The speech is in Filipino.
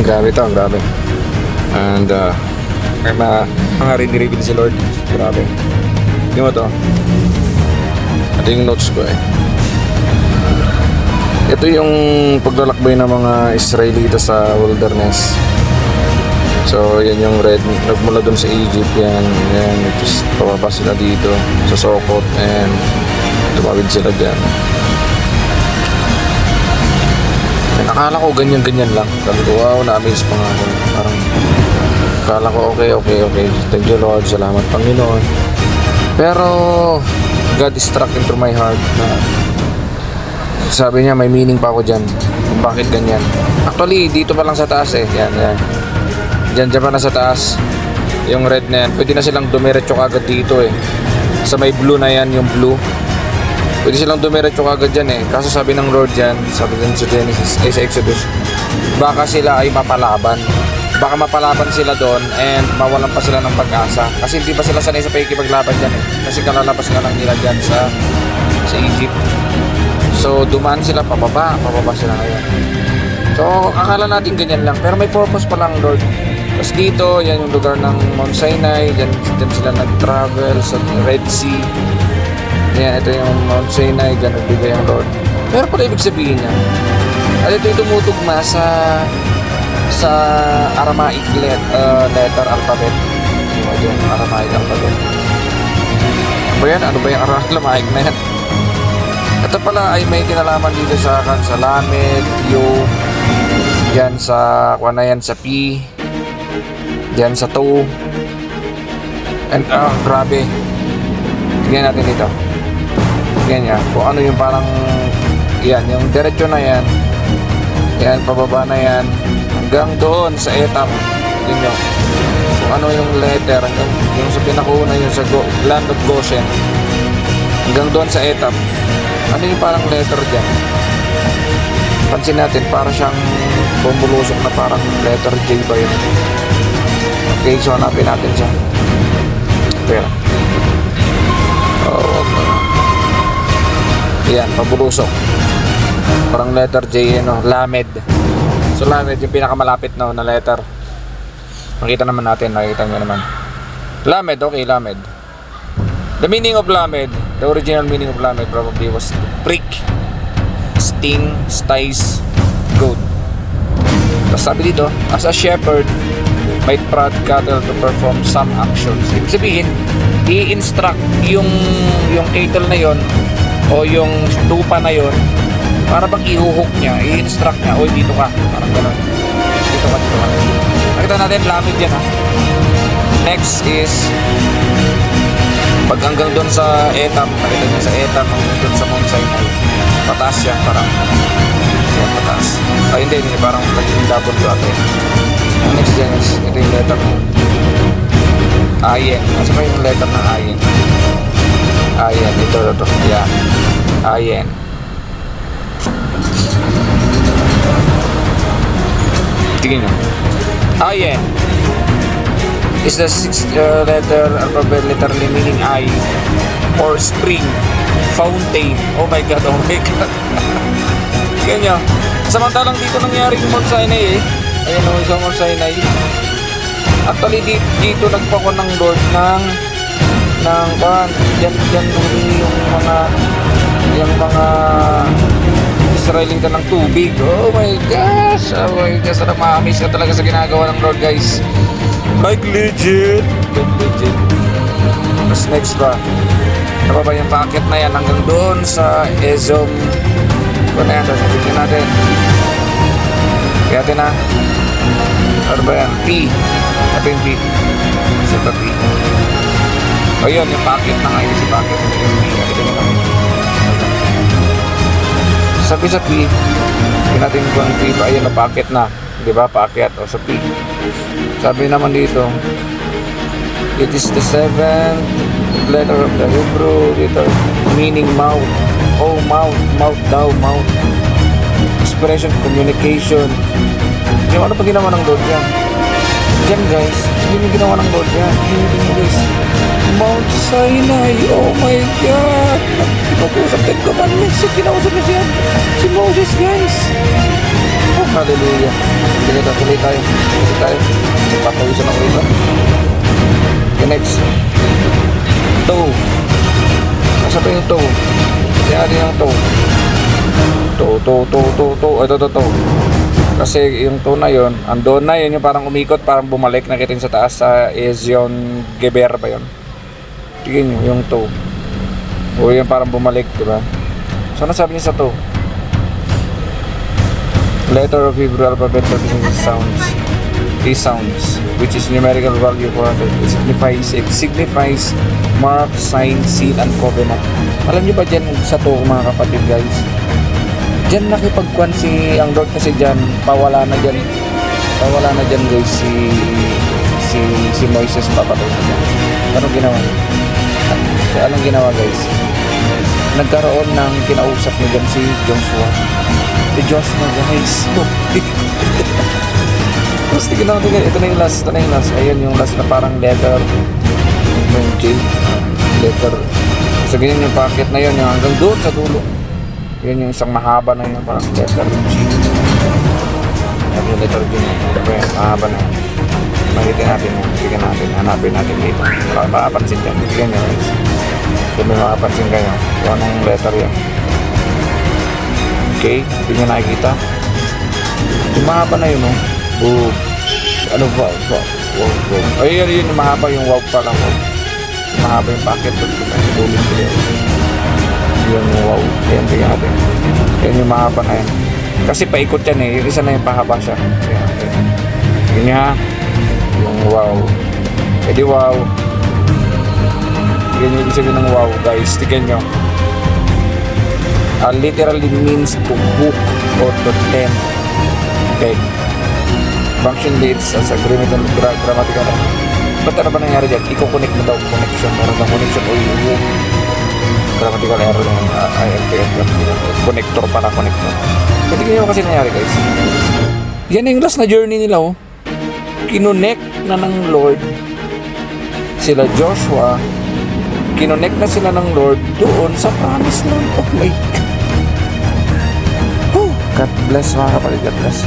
Grabe to, grabe. And may mga rin-reveal si Lord. Grabe. Hindi mo to. Ito yung notes ko eh. Ito yung paglalakbay ng mga Israelita sa wilderness. So yan yung red, nagmula dun sa Egypt yan. Yan, tapos pababa sila dito sa Sokot and tumawid sila dyan. Nakala ko ganyan-ganyan lang. Sabi ko, wow, na-amaze pa nga ako. Parang, akala ko, okay. Thank you, Lord. Salamat, Panginoon. Pero, God is struck into my heart na sabi niya, may meaning pa ako dyan. Kung bakit ganyan. Actually, dito pa lang sa taas eh. Yan. Diyan pa na sa taas. Yung red na yan. Pwede na silang dumiretso kagad dito eh. Sa may blue na yan, yung blue. Pwede silang dumiretso kagad dyan eh. Kaso sabi ng Lord dyan, sabi din sa Genesis, sa Exodus, baka sila ay mapalaban. Baka mapalaban sila doon and mawalan pa sila ng pag-asa. Kasi hindi pa sila sanay sa pakikipaglaban dyan eh. Kasi kalalabas nga lang nila dyan sa Egypt. So dumaan sila pababa sila ngayon. So akala natin ganyan lang, pero may purpose pa lang Lord. Tapos dito, yan yung lugar ng Mount Sinai, dyan sila nag-travel sa Red Sea. Yan, ito yung Mount Sinai, dyan nagbigay ang Lord. Pero pala ibig sabihin niya, at ito yung tumutugma sa Aramaic letter alphabet. Yung Aramaic alphabet. Ano ba yung Aramaic na yan? Ito pala ay may kinalaman dito sa Lamed, Yo, dyan sa sa P, dyan sa To, and grabe. Tingnan natin dito. Tingnan niya kung ano yung parang yan, yung diretso na yan, pababa na yan hanggang doon sa Etam. Tingnan nyo kung ano yung letter hanggang yung sa pinakauna, yung sa land of Goshen hanggang doon sa Etam. Ano yung parang letter dyan? Pansin natin, para siyang bumulusok na parang letter J ba yun? Okay, so hanapin natin siya. Pero yan, pabulusok. Parang letter J, Lamed. So Lamed yung pinakamalapit na letter. Makita naman natin, nakikita nyo naman. Lamed, okay, Lamed. The meaning of Lamed, the original meaning of Lamed probably was prick, sting, stice, goad. Tapos sabi dito, as a shepherd might prod cattle to perform some actions. Ibig sabihin, i-instruct yung cattle na yon o yung tupa na yon para bang ihuhook niya, i-instruct niya, oy dito ka, parang gano'n. Dito ka. Nakita natin, Lamed yan ha. Next is pag hanggang doon sa Etam, nakita niyo sa Etam, hanggang doon sa Mount Sinai, pataas yan, parang yan, pataas. Ay hindi, parang naging double bracket. Next yan is, ito yung letter na Ayen. Kasi pa yung letter na Ayen? Ayen, ito. Yan, Ayen. Tingin nyo. Ayen is the sixth letter alphabet, literally meaning eye or spring, fountain. Oh my god. Ganyan. Samantalang dito nangyari yung Mount Sinai eh. Ayan o, sa Mount Sinai. Actually dito nagpako ng Lord ng dyan yung mga Israelita ng tubig. Oh my gosh, ma-amaze ka talaga sa ginagawa ng Lord, guys. Like legit. Tapos next ba, ano ba yung packet na yan hanggang doon sa Ezom. Ano na yan, sabihin natin. Kaya natin na, ano ba yan, P. Ano yung P? Sa P. O yun, yung packet na nga, yung packet. Ito nyo kami. Sabi sa P, hindi natin kung P ba, ayun na packet na. Diba, packet o sa P. Sabi naman dito, it is the seventh letter of the Hebrew, dito, meaning mouth. Oh, mouth daw. Expression, communication. Yung ano pa ginawa ng Lord dyan? Dyan guys, yun yung ginawa ng Lord dyan. Yun guys, Mount Sinai. Oh my God, pag-usap 10 commandments, ginausap na siya si Moses, guys. Oh, hallelujah. Sige, tuloy tayo. Tuloy tayo. Papawisan ako rito. Okay, next. Toe. Nasa pa yung toe? Kaya din yung toe. Toe. Ito. Kasi yung toe na yun, andun na yun yung parang umikot, parang bumalik. Nakita sa taas is yung geber ba yun? Tingin nyo, yung toe. O yun parang bumalik, diba? So, ano sabi niya sa toe? Letter of Hebrew alphabet represents sounds. These sounds, which is numerical value 400, it signifies mark, sign, seal, and covenant. Alam niyo ba dyan sa to mga kapatid guys? Dyan nakipagkuhan ang Lord kasi dyan, pawala na dyan guys si Moises papatay na dyan. Anong ginawa? So, anong ginawa guys? Nagkaroon ng kinausap niya dyan si Joshua. Si Joshua guys. Tapos tignan natin, ito na yung last. Ayan yung last na parang letter. Yung J. Letter. So ganyan yung packet na yun, yung hanggang doon sa dulo. Yan yung isang mahaba na yun, parang letter G. Yan yung letter G. Ito yung mahaba na yun. Makita natin yun. Tignan natin. Hanapin natin dito. Para makapansin dyan. Tignan nyo guys. Kung may makapansin kayo, kung anong letter yan. Okay, hindi nyo nakikita. Yung mahaba na yun, oh. Oh, ano ba? Wow. Ay, yun yung mahaba yung wow pa lang. Wow. Mahaba yung packet. Tuloy ko yan. Yun yung wow. Ayan, tingnan natin. Yan yung mahaba na yan. Kasi paikot yan eh. Yung isa na yung pahaba siya. Ayan. Yun nga. Yung wow. E di wow. Yan yung ibig sabihin ng wow, guys. Tignan nyo. Literally means to hook or to tempt. Okay. Function leads as agreement and grammatical. Ba't ano ba nangyari dyan? I-connect mo daw connection. Meron ng connection o yung grammatical error ng ILTF. Connector pala, connector. Pwede kayo kasi nangyari guys. Yan yung last na journey nila oh. Kinonnect na ng Lord sila Joshua. Kinonnect na sila ng Lord doon sa promised land. Oh my God. God bless mga kapatid. God bless.